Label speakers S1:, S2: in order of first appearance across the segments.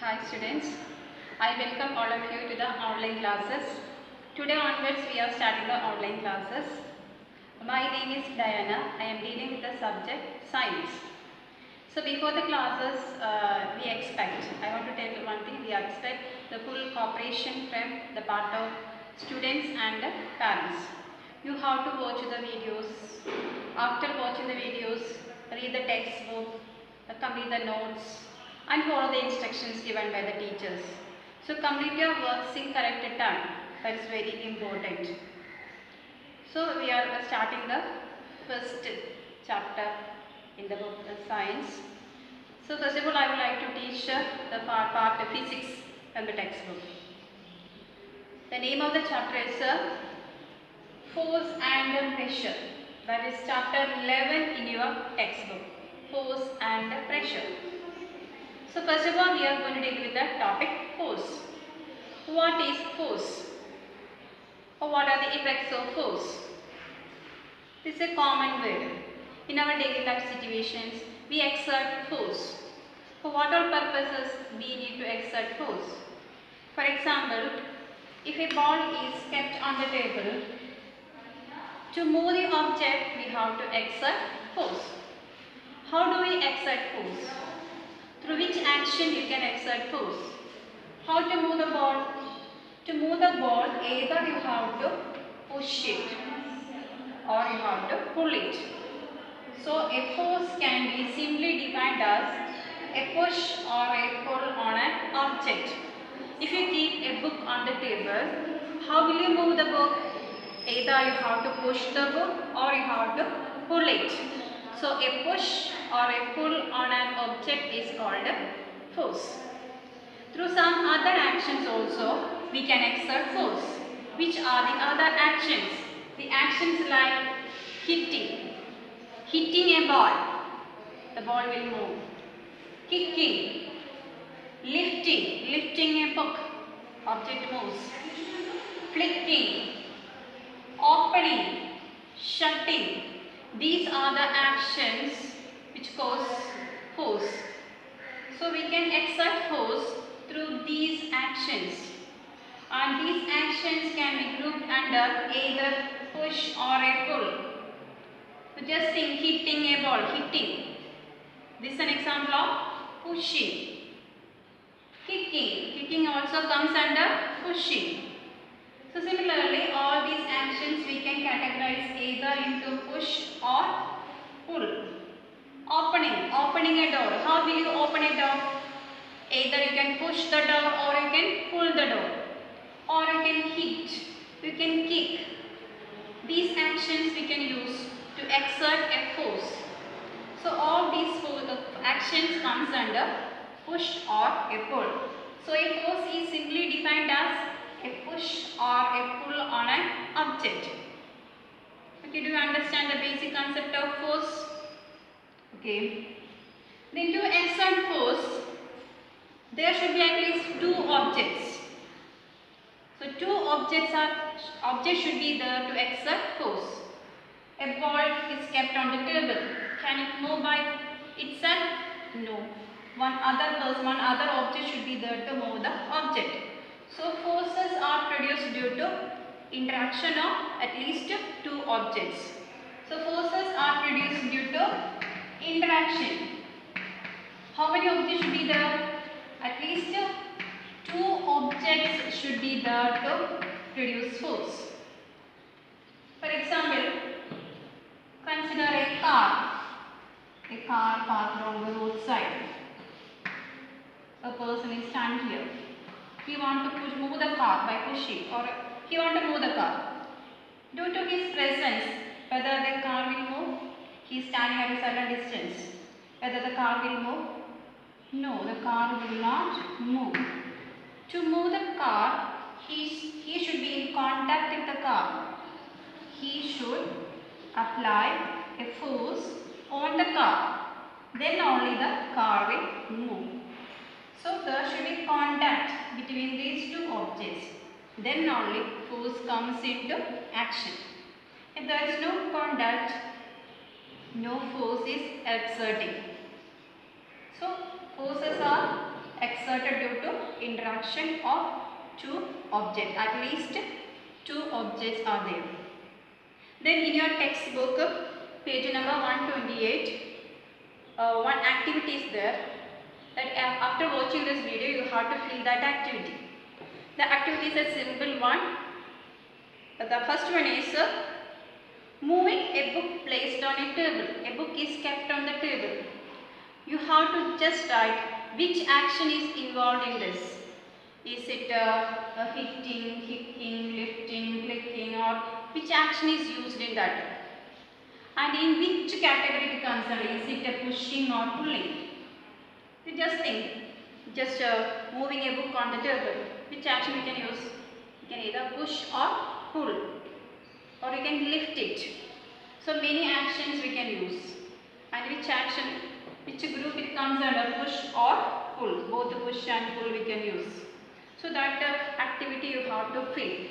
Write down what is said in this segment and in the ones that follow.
S1: Hi students, I welcome all of you to the online classes. Today onwards we are starting the online classes. My name is Diana. I am dealing with the subject science. So before the classes I want to tell one thing, we expect the full cooperation from the part of students and the parents. You have to watch the videos. After watching the videos, read the textbook, complete the notes and follow the instructions given by the teachers. So complete your works in correct time. That is very important. So we are starting the first chapter in the book science. So first of all I would like to teach the part of physics from the textbook. The name of the chapter is force and pressure. That is chapter 11 in your textbook. Force and pressure. So first of all we are going to deal with the topic force. What is force? Or what are the effects of force? This is a common word. In our daily life situations, we exert force. For what all purposes we need to exert force? For example, if a ball is kept on the table, to move the object we have to exert force. How do we exert force? Through which action you can exert force? How to move the ball? To move the ball, either you have to push it or you have to pull it. So a force can be simply defined as a push or a pull on an object. If you keep a book on the table, how will you move the book? Either you have to push the book or you have to pull it. So a push or a pull on an object is called a force. Through some other actions also we can exert force. Which are the other actions? The actions like hitting a ball, the ball will move. Kicking, lifting a book, object moves. Flicking, opening, shutting. These are the actions which cause force. So we can exert force through these actions. And these actions can be grouped under either push or a pull. So just think, hitting a ball, hitting. This is an example of pushing. Kicking also comes under pushing. So similarly, all these actions we can categorize either into push or pull. Opening a door. How will you open a door? Either you can push the door or you can pull the door. Or you can hit, you can kick. These actions we can use to exert a force. So all these actions comes under push or a pull. So a force is simply defined as a push or a pull on an object. Okay, do you understand the basic concept of force? Okay. Then to exert force, there should be at least two objects. So two objects should be there to exert force. A ball is kept on the table. Can it move by itself? No. One other object should be there to move the object. So forces are produced due to interaction of at least two objects. So forces are produced due to interaction. How many objects should be there? At least two objects should be there to produce force. For example, consider a car parked on the roadside. A person is standing here. He wants to move the car by pushing, or he wants to move the car. Due to his presence, whether the car will move, he is standing at a certain distance. Whether the car will move? No, the car will not move. To move the car, he should be in contact with the car. He should apply a force on the car. Then only the car will move. So there should be contact between these two objects. Then only force comes into action. If there is no contact, no force is exerting. So forces are exerted exerted due to interaction of two objects. At least two objects are there. Then in your textbook, page number 128, one activity is there. That after watching this video, you have to fill that activity. The activity is a simple one. The first one is moving a book placed on a table. A book is kept on the table. You have to just write which action is involved in this. Is it hitting, kicking, lifting, clicking, or which action is used in that? And in which category it comes under? Is it a pushing or pulling? You just think, just moving a book on the table. Which action we can use? You can either push or pull, or you can lift it. So many actions we can use. And which action, which group it comes under, push or pull? Both push and pull we can use. So that activity you have to fill.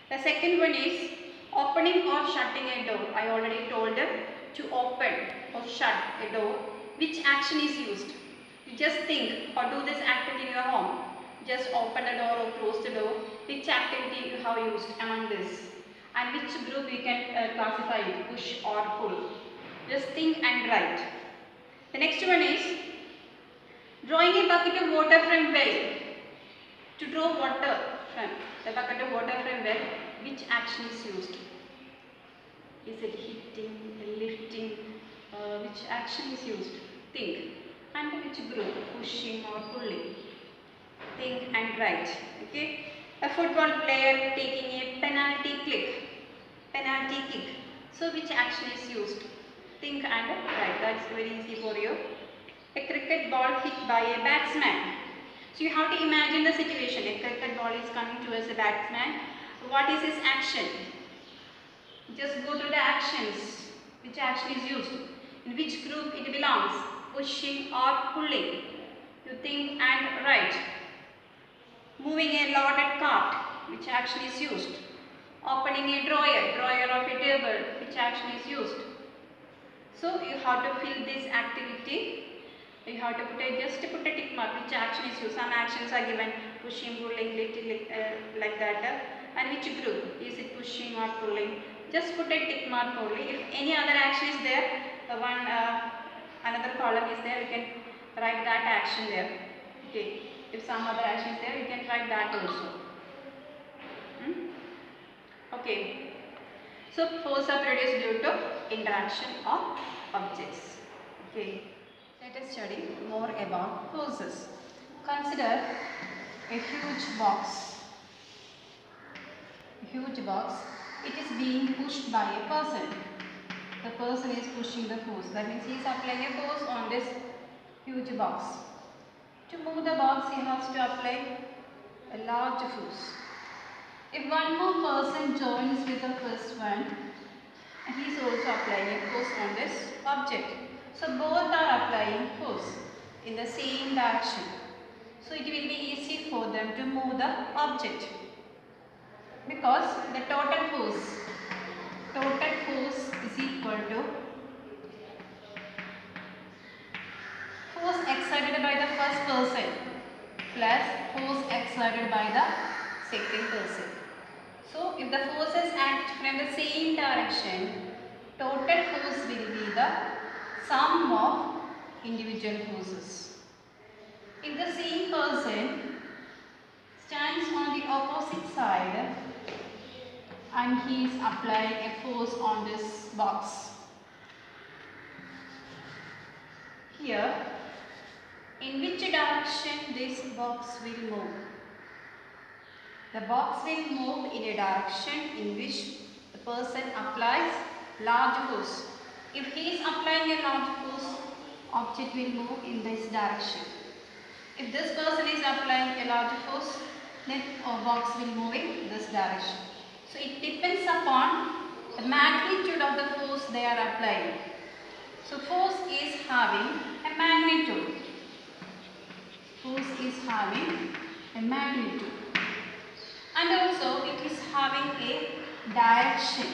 S1: The second one is opening or shutting a door. I already told to open or shut a door. Which action is used? You just think or do this activity in your home. Just open the door or close the door. Which activity you have used among this? And which group you can classify it, push or pull. Just think and write. The next one is drawing a bucket of water from well. To draw water from the bucket of water from well, which action is used? Is it hitting, lifting? Which action is used? Think. And which group? Pushing or pulling? Think and write. Okay. A football player taking a penalty kick. So which action is used? Think and write. That's very easy for you. A cricket ball hit by a batsman. So you have to imagine the situation. A cricket ball is coming towards a batsman. What is his action? Just go through the actions. Which action is used? In which group it belongs? Pushing or pulling? You think and write. Moving a loaded cart. Which action is used? Opening a drawer of a table. Which action is used? So you have to fill this activity. You have to just put a tick mark. Which action is used? Some actions are given: pushing, pulling, lifting, like that. And which group? Is it pushing or pulling? Just put a tick mark only. If any other action is there, another column is there, you can write that action there. Okay. If some other action is there, you can write that also. Okay. So force are produced due to interaction of objects. Okay. Let us study more about forces. Consider a huge box. It is being pushed by a person. The person is pushing the force. That means he is applying a force on this huge box. To move the box, he has to apply a large force. If one more person joins with the first one, he is also applying a force on this object. So both are applying force in the same direction. So it will be easy for them to move the object, because the total force is equal to force exerted by the first person plus force exerted by the second person. So if the forces act from the same direction, total force will be the sum of individual forces. If the same person stands on the opposite side and he is applying a force on this box, here, in which direction this box will move? The box will move in a direction in which the person applies large force. If he is applying a large force, object will move in this direction. If this person is applying a large force, then our box will move in this direction. So it depends upon the magnitude of the force they are applying. So force is having a magnitude. Force is having a magnitude. And also it is having a direction.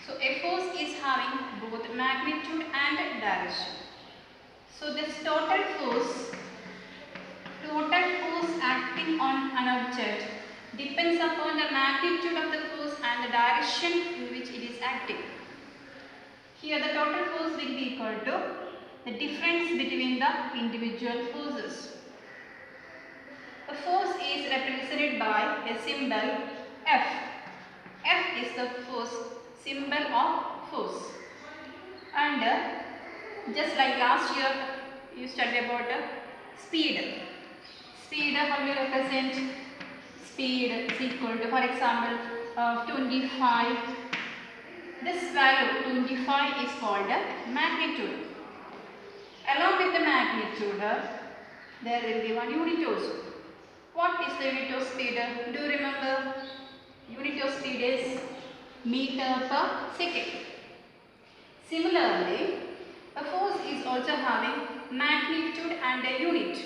S1: So a force is having both magnitude and direction. So this total force acting on an object depends upon the magnitude of the force and the direction in which it is acting. Here the total force will be equal to the difference between the individual forces. The force is represented by a symbol F. F is the force symbol of force. And just like last year you studied about speed. Speed, how do you represent? Speed is equal to, for example, 25. This value 25 is called magnitude. Along with the magnitude, there will be one unit also. What is the unit of speed? Do you remember? Unit of speed is meter per second. Similarly, a force is also having magnitude and a unit.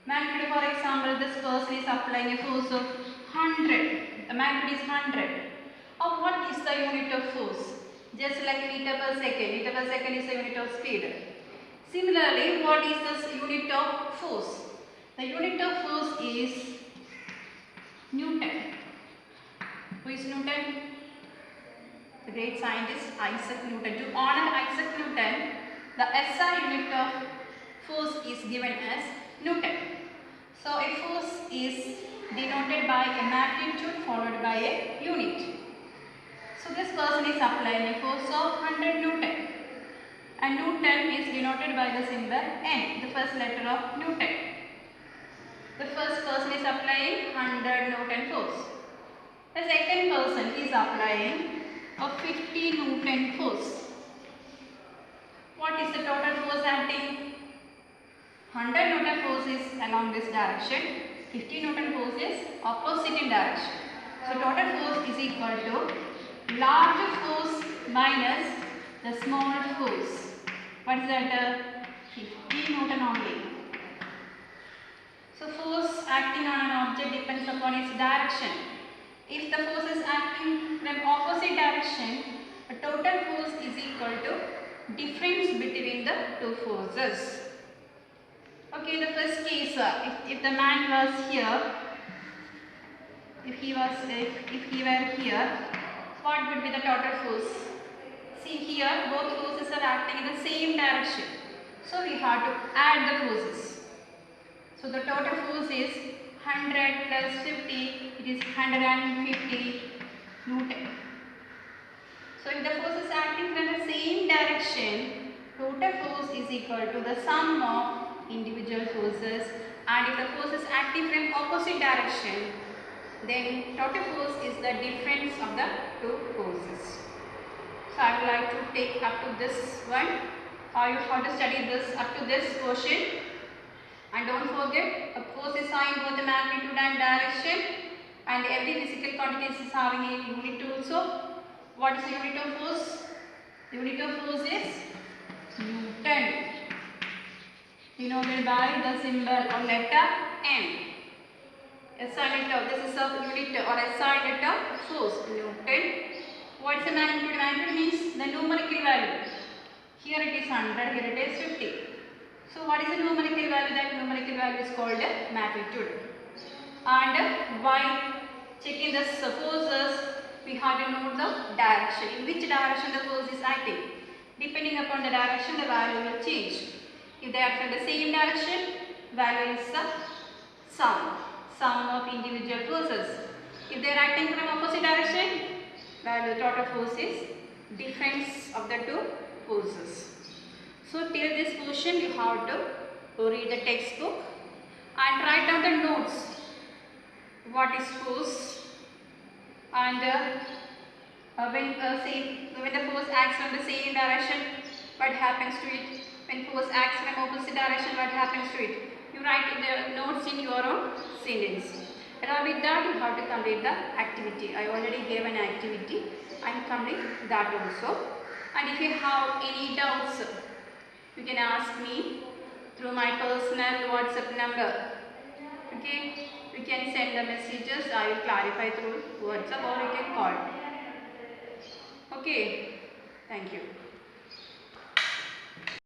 S1: Magnitude, for example, this person is applying a force of 100. The magnitude is 100. Of what is the unit of force? Just like meter per second. Meter per second is the unit of speed. Similarly, what is this unit of force? The unit of force is Newton. Who is Newton? The great scientist Isaac Newton. To honor Isaac Newton, the SI unit of force is given as Newton. So a force is denoted by a magnitude followed by a unit. So this person is applying a force of 100 Newton. And Newton is denoted by the symbol N, the first letter of Newton. The first person is applying 100 Newton force. The second person is applying a 50 Newton force. What is the total force acting? 100 Newton force is along this direction, 50 Newton force is opposite in direction. So total force is equal to large force minus the small force. What is that? 50 Newton only. So force acting on an object depends upon its direction. If the force is acting from opposite direction, the total force is equal to difference between the two forces. Okay, the first case, if the man was here, if he were here, what would be the total force? See here, both forces are acting in the same direction. So we have to add the forces. So the total force is 100 plus 50, it is 150 Newton. So if the force is acting from the same direction, total force is equal to the sum of individual forces, and if the force is acting from opposite direction, then total force is the difference of the two forces. So I would like to take up to this one. You have to study this up to this portion. And don't forget, a force is having both the magnitude and direction, and every physical quantity is having a unit also. What is the unit of force? The unit of force is Newton, denoted by the symbol or letter N. SI letter, this is a unit or SI letter force, Newton. What is the magnitude? Magnitude means the numerical value. Here it is 100, here it is 50. So what is the numerical value? That numerical value is called magnitude. And while checking the forces, we have to note the direction. In which direction the force is acting. Depending upon the direction, the value will change. If they are from the same direction, value is the sum of individual forces. If they are acting from opposite direction, value total force is difference of the two forces. So till this portion you have to read the textbook and write down the notes. What is force, and when the force acts from the same direction, what happens to it? When force acts from opposite direction, what happens to it? You write the notes in your own sentence. Along with that, you have to complete the activity. I already gave an activity and complete that also. And if you have any doubts, you can ask me through my personal WhatsApp number. Okay, you can send the messages. I will clarify through WhatsApp, or you can call. Okay, thank you.